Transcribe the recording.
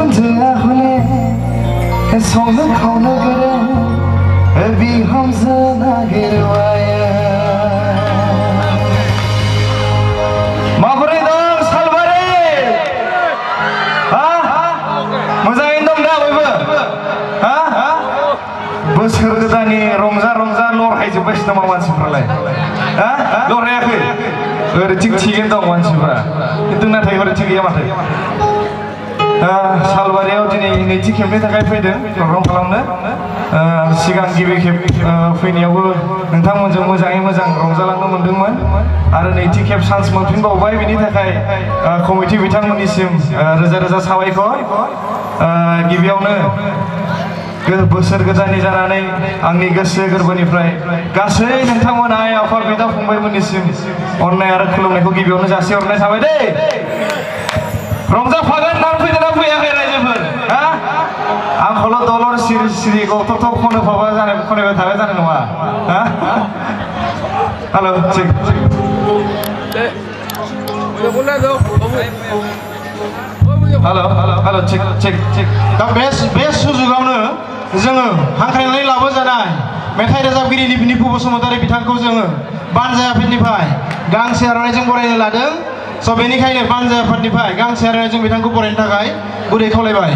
बिखुनजोआ हले संनो खावनो गोरों बिहामजो नागिरबाया माबोरै दं सालबारि मोजाङैनो दं दा बयबो बोसोर गोदाननि रंजा रंजा लरहायजोब्बायसो नामा मानसिफ्रालाय लरहायाखै ओरै थिगैनो दं मानसिफ्रा खिन्थु नाथाय ओरै थिग गैया माथो सालबारियाव दिनै नैथि खेबनि थाखाय फैदों प्रग्राम खालामनो सिगां गिबि खेब फैनायावबो नोंथांमोनजों मोजाङै मोजां रंजालांनो मोन्दोंमोन आरो नैथि खेब चान्स मोनफिनबावबाय बिनि थाखाय कमिटि बिथांमोननिसिम रोजा रोजा साबायखर गिबियावनो बोसोर गोदाननि जानानै आंनि गोसो गोरबोनिफ्राय गासै नोंथांमोन आइ आफा बिदा फंबायमोननिसिम अननाय आरो खुलुमनायखौ गिबियावनो जासिहरनाय थाबाय दे रंजाफागोन ना फैदोंना फैयाखै रायजोफोर आंखौल' दलर सिरि सिरि गथ'थ' खनबाय थाबाय जानाय नङा हेल' थिग हेल' थिग दा बे सुजुगावनो जोङो हांख्रायनानै लाबोजानाय मेथाइ रोजाबगिरि निपु बसुमतारी बिथांखौ जोङो बानजाय आफादनिफ्राय गांसे आर'नाइजों बरायनो लादों स' बेनिखायनो बानजाय आफादनिफ्राय गांसे आर'नाइजों बिथांखौ बरायनो थाखाय गुरै खावलायबाय